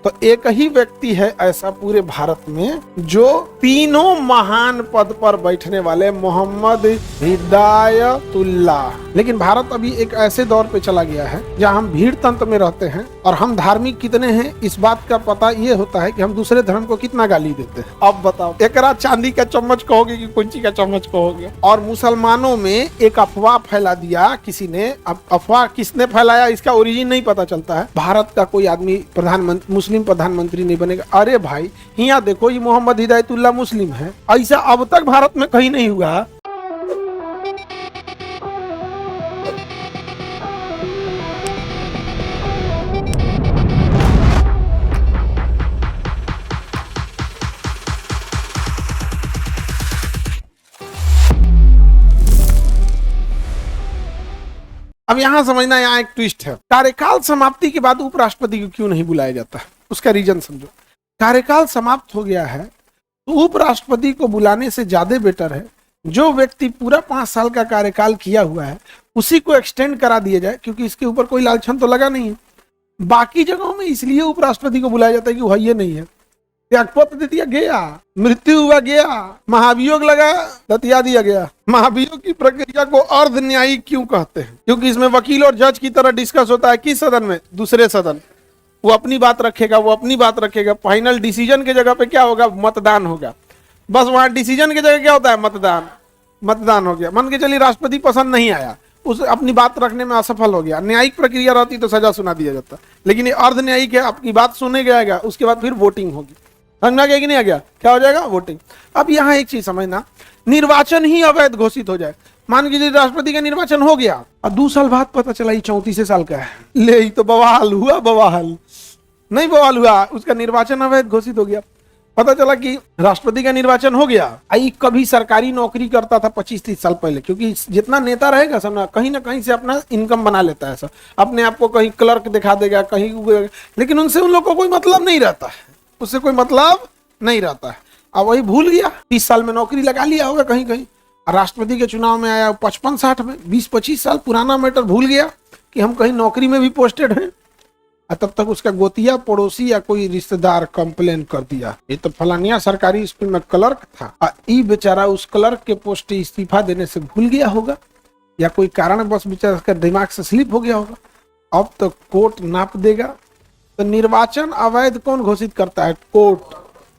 तो एक ही व्यक्ति है ऐसा पूरे भारत में जो तीनों महान पद पर बैठने वाले, मोहम्मद हिदायतुल्लाह। लेकिन भारत अभी एक ऐसे दौर पे चला गया है जहाँ हम भीड़ तंत्र में रहते हैं और हम धार्मिक कितने हैं इस बात का पता ये होता है कि हम दूसरे धर्म को कितना गाली देते हैं। अब बताओ, एकरा चांदी का चम्मच कहोगे कि कुंची का चम्मच कहोगे? और मुसलमानों में एक अफवाह फैला दिया किसी ने। अब अफवाह किसने फैलाया इसका ओरिजिन नहीं पता चलता है। भारत का कोई आदमी प्रधानमंत्री, मुस्लिम प्रधानमंत्री नहीं बनेगा। अरे भाई, यहाँ देखो, ये मोहम्मद हिदायतुल्लाह मुस्लिम है। ऐसा अब तक भारत में कहीं नहीं हुआ। अब यहां समझना, यहाँ एक ट्विस्ट है। कार्यकाल समाप्ति के बाद उपराष्ट्रपति को क्यों नहीं बुलाया जाता? उसका रीजन समझो। कार्यकाल समाप्त हो गया है तो उपराष्ट्रपति को बुलाने से ज्यादा बेटर है जो व्यक्ति पूरा 5 साल का कार्यकाल किया हुआ है उसी को एक्सटेंड करा दिया जाए, क्योंकि इसके ऊपर कोई लालछन तो लगा नहीं है। बाकी जगहों में इसलिए उपराष्ट्रपति को बुलाया जाता है कि वह ये नहीं है, त्यागपत्र दे दिया गया, मृत्यु हुआ गया, महाभियोग लगा दतिया दिया गया। महाभियोग की प्रक्रिया को अर्ध न्यायिक क्यों कहते हैं? क्योंकि इसमें वकील और जज की तरह डिस्कस होता है। किस सदन में? दूसरे सदन। वो अपनी बात रखेगा, वो अपनी बात रखेगा। फाइनल डिसीजन के जगह पे क्या होगा? मतदान होगा। बस वहां डिसीजन की जगह क्या होता है? मतदान। मतदान हो गया। मान के चलिए राष्ट्रपति पसंद नहीं आया, उस अपनी बात रखने में असफल हो गया, न्यायिक प्रक्रिया रहती तो सजा सुना दिया जाता। लेकिन ये अर्ध न्यायिक है, आपकी बात सुने जाएगा, उसके बाद फिर वोटिंग होगी। समझ में आ गया कि नहीं आ गया? क्या हो जाएगा? वोटिंग। अब यहाँ एक चीज समझना, निर्वाचन ही अवैध घोषित हो जाए। मान लीजिए राष्ट्रपति का निर्वाचन हो गया और 2 साल बाद पता चला ये 34 साल का है, ले तो बवाल हुआ। बवाल नहीं, बवाल हुआ, उसका निर्वाचन अवैध घोषित हो गया। पता चला कि राष्ट्रपति का निर्वाचन हो गया। आई कभी सरकारी नौकरी करता था 25-30 साल पहले, क्योंकि जितना नेता रहेगा सब ना कहीं से अपना इनकम बना लेता है। सब अपने आप को कहीं क्लर्क दिखा देगा, कहीं, लेकिन उनसे उन लोग को कोई मतलब नहीं रहता है, उससे कोई मतलब नहीं रहता है। अब वही भूल गया, 30 साल में नौकरी लगा लिया होगा कहीं कहीं। राष्ट्रपति के चुनाव में आया 55-60 में, 20-25 साल पुराना मैटर भूल गया कि हम कहीं नौकरी में भी पोस्टेड हैं। तब तक उसका गोतिया पड़ोसी या कोई रिश्तेदार कंप्लेन कर दिया, ये तो फलानिया सरकारी स्कूल में क्लर्क था। ई बेचारा उस क्लर्क के पोस्ट इस्तीफा देने से भूल गया होगा, या कोई कारण बस बेचारा का दिमाग से स्लिप हो गया होगा। अब तो कोर्ट नाप देगा। तो निर्वाचन अवैध कौन घोषित करता है? कोर्ट।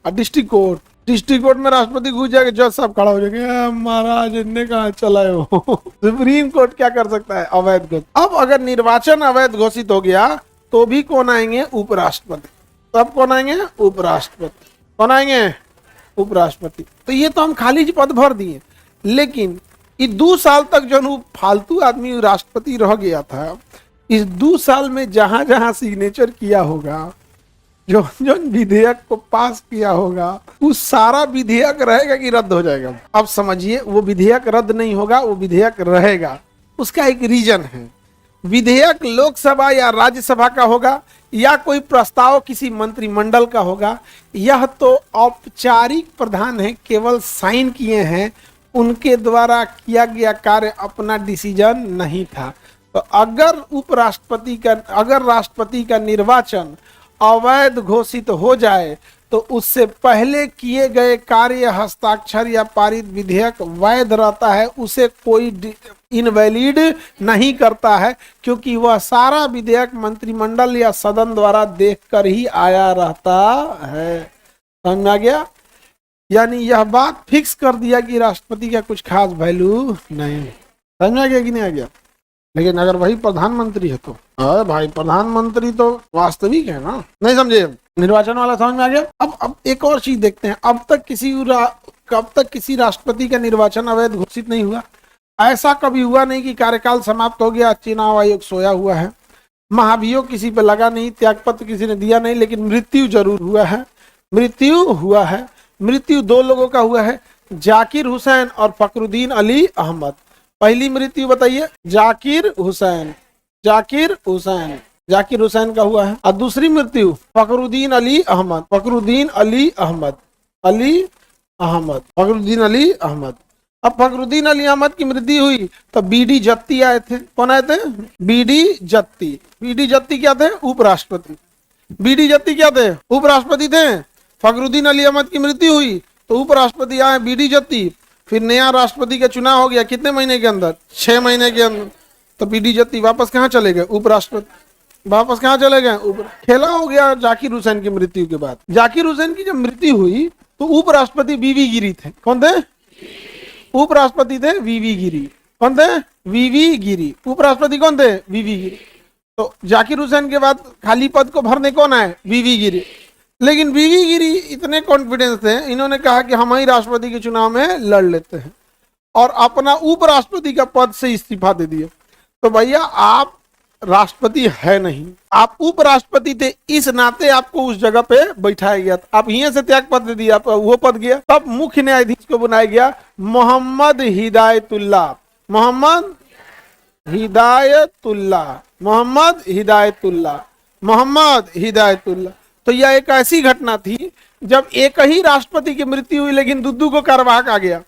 और डिस्ट्रिक्ट कोर्ट। डिस्ट्रिक्ट कोर्ट में राष्ट्रपति घुस जाएगा, जज साहब खड़ा हो जाएगा, महाराज इनने कहा चलाए हो। सुप्रीम कोर्ट क्या कर सकता है? अवैध घोषित। अब अगर निर्वाचन अवैध घोषित हो गया तो भी कौन आएंगे? उपराष्ट्रपति। तब कौन आएंगे? उपराष्ट्रपति। कौन आएंगे? उपराष्ट्रपति। तो ये तो हम खाली पद भर दिए, लेकिन ये 2 साल तक जो फालतू आदमी राष्ट्रपति रह गया था, इस 2 साल में जहां जहां सिग्नेचर किया होगा, जो जो विधेयक को पास किया होगा, उस सारा विधेयक रहेगा कि रद्द हो जाएगा? अब समझिए, वो विधेयक रद्द नहीं होगा, वो विधेयक रहेगा। उसका एक रीजन है। विधेयक लोकसभा या राज्यसभा का होगा या कोई प्रस्ताव किसी मंत्रिमंडल का होगा, यह तो औपचारिक प्रधान है, केवल साइन किए हैं, उनके द्वारा किया गया कार्य अपना डिसीजन नहीं था। तो अगर राष्ट्रपति का निर्वाचन अवैध घोषित हो जाए तो उससे पहले किए गए कार्य, हस्ताक्षर या पारित विधेयक वैध रहता है, उसे कोई इनवैलिड नहीं करता है, क्योंकि वह सारा विधेयक मंत्रिमंडल या सदन द्वारा देखकर ही आया रहता है। समझ में आ गया? यानी यह बात फिक्स कर दिया कि राष्ट्रपति का कुछ खास वैल्यू नहीं। समझ में आ गया कि नहीं आ गया? लेकिन अगर वही प्रधानमंत्री है तो भाई, प्रधानमंत्री तो वास्तविक है ना। नहीं समझे? निर्वाचन वाला समझ में आ गया? अब एक और चीज देखते हैं। अब तक किसी राष्ट्रपति का निर्वाचन अवैध घोषित नहीं हुआ। ऐसा कभी हुआ नहीं कि कार्यकाल समाप्त हो गया, चुनाव आयोग सोया हुआ है, महाभियोग किसी पे लगा नहीं, त्यागपत्र किसी ने दिया नहीं, लेकिन मृत्यु जरूर हुआ है। मृत्यु हुआ है। मृत्यु 2 लोगों का हुआ है, जाकिर हुसैन और फखरुद्दीन अली अहमद। पहली मृत्यु बताइए, जाकिर हुसैन का हुआ है। और दूसरी मृत्यु फखरुद्दीन अली अहमद। फखरुद्दीन अली अहमद। अब फखरुद्दीन अली अहमद की मृत्यु हुई तो बीडी जत्ती आए थे। कौन आए थे? बीडी जत्ती क्या थे? उपराष्ट्रपति। बीडी जत्ती क्या थे? उपराष्ट्रपति थे। फखरुद्दीन अली अहमद की मृत्यु हुई तो उपराष्ट्रपति आए बीडी जत्ती, फिर नया राष्ट्रपति का चुनाव हो गया कितने महीने के अंदर? 6 महीने के अंदर। तो बीडी जत्ती वापस कहाँ चले गए? उपराष्ट्रपति वापस कहाँ चले गए? ऊपर। खेला हो गया जाकिर हुसैन की मृत्यु के बाद। जाकिर हुसैन की जब मृत्यु हुई तो उपराष्ट्रपति वीवी गिरी थे। कौन थे? उपराष्ट्रपति थे वीवी गिरी। कौन थे? वीवी गिरी। उपराष्ट्रपति कौन थे? वीवी गिरी। तो जाकिर हुसैन के बाद खाली पद को भरने कौन आए? वीवी गिरी। लेकिन वीवी गिरी इतने कॉन्फिडेंस थे, इन्होंने कहा कि हम ही राष्ट्रपति के चुनाव में लड़ लेते हैं और अपना उपराष्ट्रपति का पद से इस्तीफा दे दिया। तो भैया आप राष्ट्रपति है नहीं, आप उपराष्ट्रपति थे, इस नाते आपको उस जगह पे बैठाया गया था। आप यहीं से त्याग पत्र दे दिया, वो पद गया। तब मुख्य न्यायाधीश को बनाया गया मोहम्मद हिदायतुल्लाह। मोहम्मद हिदायतुल्लाह, मोहम्मद हिदायतुल्लाह, मोहम्मद हिदायतुल्लाह। तो यह एक ऐसी घटना थी जब एक ही राष्ट्रपति की मृत्यु हुई लेकिन दो को कार्यवाहक आ गया,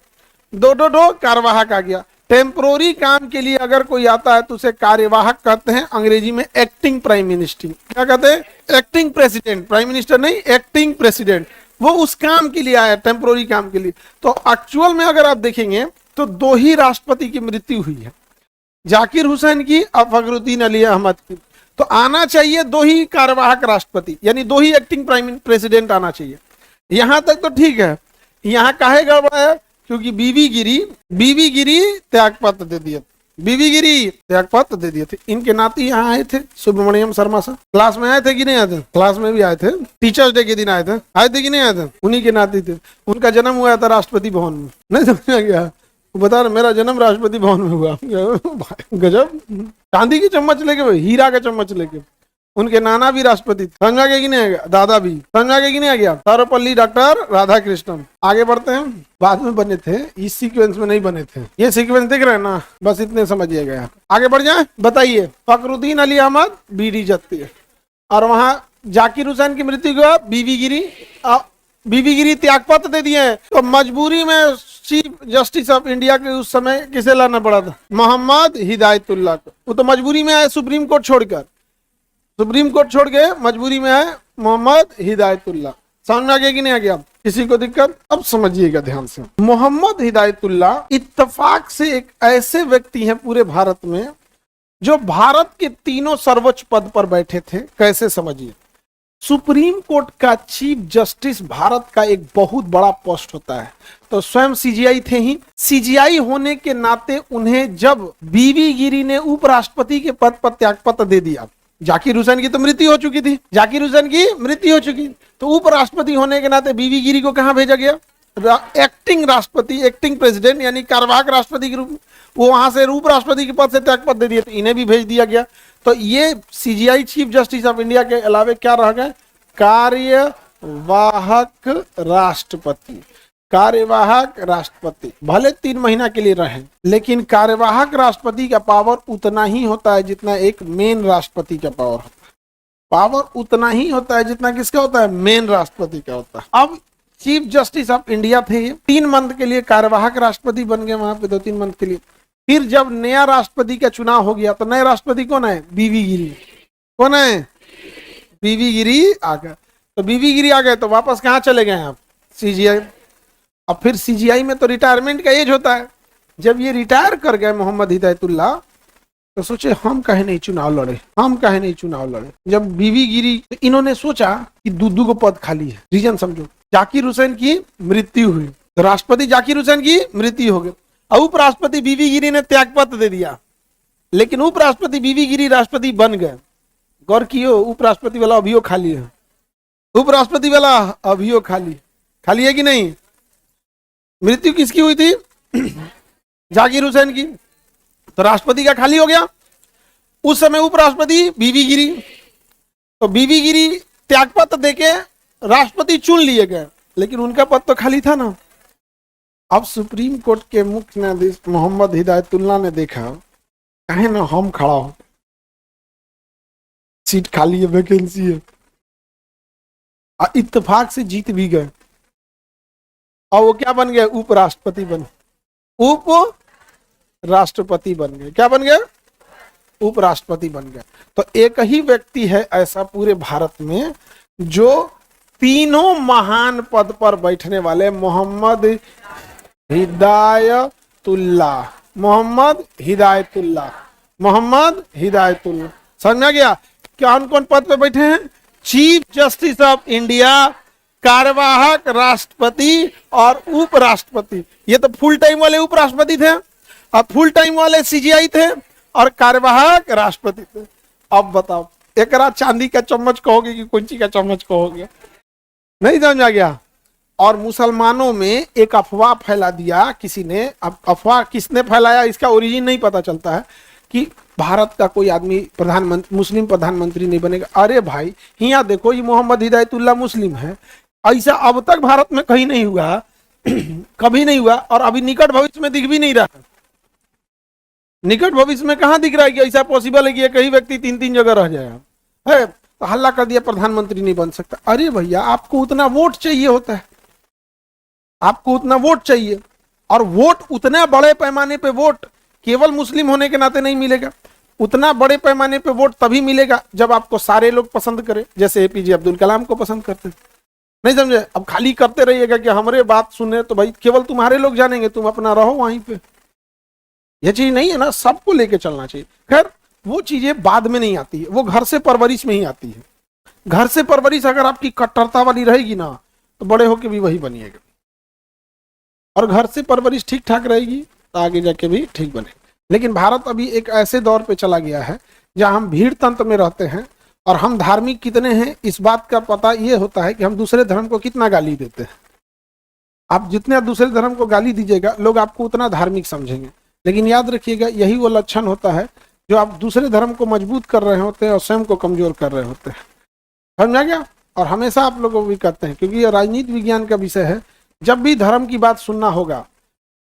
दो कार्यवाहक आ गया। टेम्पोररी काम के लिए अगर कोई आता है तो उसे कार्यवाहक कहते हैं, अंग्रेजी में एक्टिंग प्राइम मिनिस्टर। क्या कहते हैं? एक्टिंग प्रेसिडेंट, प्राइम मिनिस्टर नहीं, एक्टिंग प्रेसिडेंट। वो उस काम के लिए आया, टेम्पोररी काम के लिए। तो एक्चुअल में अगर आप देखेंगे तो 2 ही राष्ट्रपति की मृत्यु हुई है, जाकिर हुसैन की और फखरुद्दीन अली अहमद की। तो आना चाहिए 2 ही कार्यवाहक राष्ट्रपति, यानी 2 ही एक्टिंग प्राइम प्रेसिडेंट आना चाहिए। यहां तक तो ठीक है, यहां काहे गड़बड़ है? क्योंकि बीवी गिरी त्यागपत्र दे दिए, बीवी गिरी त्यागपत्र दे दिए थे। इनके नाती यहाँ आए थे, सुब्रमण्यम शर्मा सर, क्लास में आए थे कि नहीं आए थे? क्लास में भी आए थे, टीचर्स डे के दिन आए थे कि नहीं आए थे? उन्हीं के नाती थे। उनका जन्म हुआ था राष्ट्रपति भवन में, नहीं समझ में गया? बता रहे मेरा जन्म राष्ट्रपति भवन में हुआ। गजब, चांदी की चम्मच लेके, हीरा का चम्मच लेके। उनके नाना भी राष्ट्रपति थे, समझा के कि नहीं आ गया? दादा भी समझा के कि नहीं आ गया? सर्वपल्ली डॉक्टर राधाकृष्णन। आगे बढ़ते हैं, बाद में बने थे, इस सीक्वेंस में नहीं बने थे। ये सीक्वेंस देख रहे हैं ना, बस इतने समझिएगा। आगे बढ़ जाए, बताइए। फखरुद्दीन अली अहमद बीडी जत्ती, और वहां जाकिर हुसैन की मृत्यु के बाद बीवी गिरी त्यागपत्र दे दिए। तो मजबूरी में चीफ जस्टिस ऑफ इंडिया के उस समय किसे लाना पड़ा था? मोहम्मद हिदायतुल्लाह को। वो तो मजबूरी में आए, सुप्रीम कोर्ट छोड़कर, सुप्रीम कोर्ट छोड़ के मजबूरी में आए मोहम्मद हिदायतुल्लाह। समझ में आ गया कि नहीं आ गया? किसी को दिक्कत? अब समझिएगा ध्यान से। मोहम्मद हिदायतुल्लाह इत्तेफाक से एक ऐसे व्यक्ति हैं पूरे भारत में जो भारत के 3 सर्वोच्च पद पर बैठे थे। कैसे? समझिए। सुप्रीम कोर्ट का चीफ जस्टिस भारत का एक बहुत बड़ा पोस्ट होता है, तो स्वयं सीजीआई थे ही। सीजीआई होने के नाते उन्हें जब बीवी गिरी ने उपराष्ट्रपति के पद पर त्यागपत्र दे दिया, जाकिर हुसैन की तो मृत्यु हो चुकी थी, जाकिर हुसैन की मृत्यु हो चुकी, तो उपराष्ट्रपति होने के नाते बीवी गिरी को कहां भेजा गया? एक्टिंग राष्ट्रपति, एक्टिंग प्रेसिडेंट, यानी कार्यवाहक राष्ट्रपति के रूप में। वो वहां से उपराष्ट्रपति के पद से त्यागपत्र दे दिए, तो इन्हें भी भेज दिया गया। तो ये CGI chief justice of India के अलावे क्या रह गए? कार्यवाहक राष्ट्रपति। कार्यवाहक राष्ट्रपति भले 3 महीना के लिए रहे, लेकिन कार्यवाहक राष्ट्रपति का पावर उतना ही होता है जितना एक मेन राष्ट्रपति का पावर होता है। पावर उतना ही होता है जितना किसका होता है? मेन राष्ट्रपति का होता है। अब चीफ जस्टिस ऑफ इंडिया थे, 3 मंथ के लिए कार्यवाहक राष्ट्रपति बन गए वहां पे, 2-3 मंथ के लिए। फिर जब नया राष्ट्रपति का चुनाव हो गया तो नए राष्ट्रपति कौन है? बीवी गिरी। कौन है? बीवी गिरी आ गए। तो बीवी गिरी आ गए तो वापस कहाँ चले गए आप? सीजीआई। अब फिर सीजीआई में तो रिटायरमेंट का एज होता है। जब ये रिटायर कर गए मोहम्मद हिदायतुल्लाह, तो सोचे हम काहे नहीं चुनाव लड़े, हम काहे नहीं चुनाव लड़े। जब बीवी गिरी, तो इन्होंने सोचा कि दूधू को पद खाली है। रीजन समझो, जाकिर हुसैन की मृत्यु हुई, तो राष्ट्रपति जाकिर हुसैन की मृत्यु हो गई, उपराष्ट्रपति बीवी गिरी ने त्यागपत्र दे दिया, लेकिन उपराष्ट्रपति बीवी गिरी राष्ट्रपति बन गए। गौर कियो, उपराष्ट्रपति वाला अभियो खाली है, उपराष्ट्रपति वाला अभियो खाली है कि नहीं? मृत्यु किसकी हुई थी? जाकिर हुसैन की। तो राष्ट्रपति का खाली हो गया। उस समय उपराष्ट्रपति बीवी गिरी, तो बीवी गिरी त्यागपत्र देके राष्ट्रपति चुन लिए गए, लेकिन उनका पद तो खाली था ना। अब सुप्रीम कोर्ट के मुख्य न्यायाधीश मोहम्मद हिदायतुल्लाह ने देखा, कहे ना हम खड़ा हो, सीट खाली है, वैकेंसी है, इत्तेफाक से जीत भी गए। और वो क्या बन गए? उपराष्ट्रपति बन, उप राष्ट्रपति बन गए। क्या बन गए? उपराष्ट्रपति बन गए। तो एक ही व्यक्ति है ऐसा पूरे भारत में जो तीनों महान पद पर बैठने वाले, मोहम्मद हिदायतुल्लाह, मोहम्मद हिदायतुल्लाह, मोहम्मद हिदायतुल्लाह। समझ में आ गया? कौन कौन पद पे बैठे हैं? चीफ जस्टिस ऑफ इंडिया, कार्यवाहक राष्ट्रपति और उपराष्ट्रपति। ये तो फुल टाइम वाले उपराष्ट्रपति थे और फुल टाइम वाले सीजीआई थे और कार्यवाहक राष्ट्रपति थे। अब बताओ एकरा चांदी का चम्मच कहोगे कि कुंची का चम्मच कहोगे? नहीं समझ आ गया? और मुसलमानों में एक अफवाह फैला दिया किसी ने। अब अफवाह किसने फैलाया इसका ओरिजिन नहीं पता चलता है कि भारत का कोई आदमी प्रधानमंत्री, मुस्लिम प्रधानमंत्री नहीं बनेगा। अरे भाई यहाँ देखो, ये मोहम्मद हिदायतुल्लाह मुस्लिम है, ऐसा अब तक भारत में कहीं नहीं हुआ कभी नहीं हुआ और अभी निकट भविष्य में दिख भी नहीं रहा। निकट भविष्य में कहां दिख रहा है कि ऐसा पॉसिबल है कि एक ही व्यक्ति तीन तीन जगह रह जाएगा? है तो हल्ला कर दिया प्रधानमंत्री नहीं बन सकता। अरे भैया आपको उतना वोट चाहिए होता है, आपको उतना वोट चाहिए, और वोट उतना बड़े पैमाने पे वोट केवल मुस्लिम होने के नाते नहीं मिलेगा। उतना बड़े पैमाने पे वोट तभी मिलेगा जब आपको सारे लोग पसंद करें, जैसे एपीजे अब्दुल कलाम को पसंद करते थे। नहीं समझे? अब खाली करते रहिएगा कि हमारे बात सुने तो भाई केवल तुम्हारे लोग जानेंगे, तुम अपना रहो वहीं पे। यह चीज नहीं है ना, सबको लेके चलना चाहिए। खैर वो चीजें बाद में नहीं आती है, वो घर से परवरिश में ही आती है। घर से परवरिश अगर आपकी कट्टरता वाली रहेगी ना तो बड़े होके भी वही बनिएगा, और घर से परवरिश ठीक ठाक रहेगी तो आगे जाके भी ठीक बनेगा। लेकिन भारत अभी एक ऐसे दौर पे चला गया है जहां हम भीड़ तंत्र में रहते हैं, और हम धार्मिक कितने हैं इस बात का पता ये होता है कि हम दूसरे धर्म को कितना गाली देते हैं। आप जितने दूसरे धर्म को गाली दीजिएगा लोग आपको उतना धार्मिक समझेंगे। लेकिन याद रखिएगा यही वो लक्षण होता है जो आप दूसरे धर्म को मजबूत कर रहे होते हैं और स्वयं को कमजोर कर रहे होते हैं। समझ आ गया? और हमेशा आप लोगों को भी करते हैं, क्योंकि यह राजनीति विज्ञान का विषय है। जब भी धर्म की बात सुनना होगा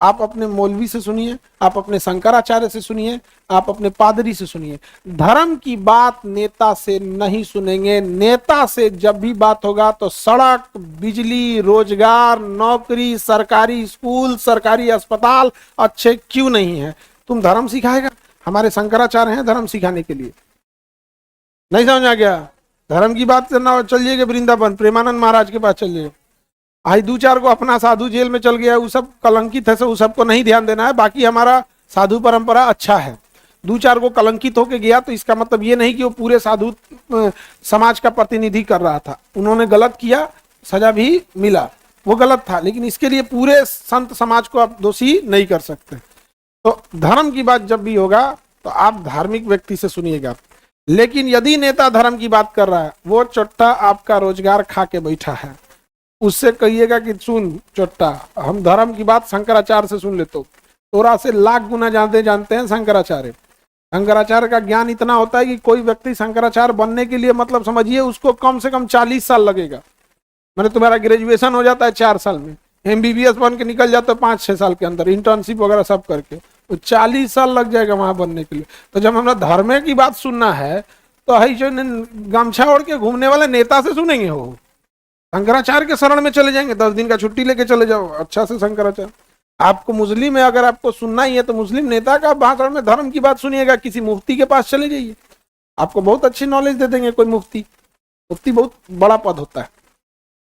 आप अपने मौलवी से सुनिए, आप अपने शंकराचार्य से सुनिए, आप अपने पादरी से सुनिए। धर्म की बात नेता से नहीं सुनेंगे। नेता से जब भी बात होगा तो सड़क, बिजली, रोजगार, नौकरी, सरकारी स्कूल, सरकारी अस्पताल अच्छे क्यों नहीं है, तुम धर्म सिखाएगा? हमारे शंकराचार्य हैं धर्म सिखाने के लिए। नहीं समझ आ गया? धर्म की बात करना चलिए वृंदावन प्रेमानंद महाराज के पास चलिए। आज दो चार को अपना साधु जेल में चल गया, वो सब कलंकित है, वो सबको नहीं ध्यान देना है। बाकी हमारा साधु परंपरा अच्छा है। दो चार को कलंकित होके गया तो इसका मतलब ये नहीं कि वो पूरे साधु समाज का प्रतिनिधि कर रहा था। उन्होंने गलत किया, सजा भी मिला, वो गलत था, लेकिन इसके लिए पूरे संत समाज को आप दोषी नहीं कर सकते। तो धर्म की बात जब भी होगा तो आप धार्मिक व्यक्ति से सुनिएगा। लेकिन यदि नेता धर्म की बात कर रहा है, वो चोट्टा आपका रोजगार खा के बैठा है, उससे कहिएगा कि सुन चोट्टा, हम धर्म की बात शंकराचार्य से सुन लेते, तोरा से लाख गुना जानते हैं शंकराचार्य। शंकराचार्य का ज्ञान इतना होता है कि कोई व्यक्ति शंकराचार्य बनने के लिए मतलब समझिए उसको कम से कम 40 साल लगेगा। मैंने तुम्हारा ग्रेजुएशन हो जाता है 4 साल में, MBBS बन के निकल जाता है 5-6 साल के अंदर, इंटर्नशिप वगैरह सब करके, तो 40 साल लग जाएगा वहां बनने के लिए। तो जब हमें धर्म की बात सुनना है तो है जो गमछा ओढ़ के घूमने वाले नेता से सुनेंगे? हो शंकराचार्य के शरण में चले जाएंगे, 10 दिन का छुट्टी लेके चले जाओ अच्छा से शंकराचार्य। आपको मुस्लिम में अगर आपको सुनना ही है तो मुस्लिम नेता का भाषण में धर्म की बात सुनिएगा, किसी मुफ्ती के पास चले जाइए, आपको बहुत अच्छी नॉलेज दे देंगे। कोई मुफ्ती बहुत बड़ा पद होता है,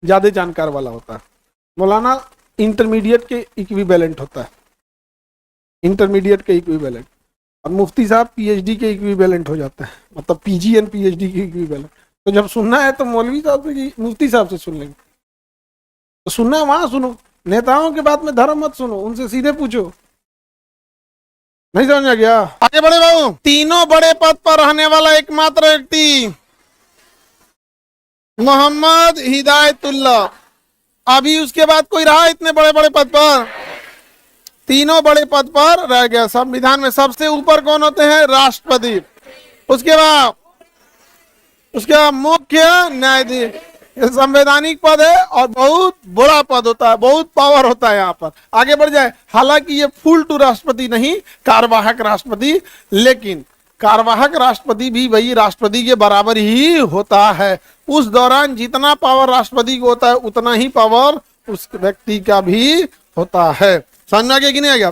ज्यादा जानकार वाला होता है। मौलाना इंटरमीडिएट के इक्विवेलेंट होता है, इंटरमीडिएट के इक्विवेलेंट, और मुफ्ती साहब PhD के इक्विवेलेंट हो जाता है, मतलब PG एंड PhD के इक्विवेलेंट। तो जब सुनना है तो मौलवी साहब से, मुफ्ती साहब से सुन लेंगे। तो सुनना है वहां सुनो, नेताओं के बात में धर्म मत सुनो, उनसे सीधे पूछो। नहीं समझ आ गया? आगे बढ़े बाबू। तीनों बड़े पद पर रहने वाला एकमात्र व्यक्ति मोहम्मद हिदायतुल्लाह। अभी उसके बाद कोई रहा इतने बड़े बड़े पद पर? तीनों बड़े पद पर रह गया। संविधान में सबसे ऊपर कौन होते हैं? राष्ट्रपति। उसके बाद मुख्य न्यायाधीश। संवैधानिक पद है और बहुत बड़ा पद होता है, बहुत पावर होता है यहाँ पर। आगे बढ़ जाए, हालांकि ये फुल टू राष्ट्रपति नहीं, कार्यवाहक राष्ट्रपति, लेकिन कार्यवाहक राष्ट्रपति भी वही राष्ट्रपति के बराबर ही होता है। उस दौरान जितना पावर राष्ट्रपति को होता है उतना ही पावर उस व्यक्ति का भी होता है। समझ में आ गया कि नहीं आ गया?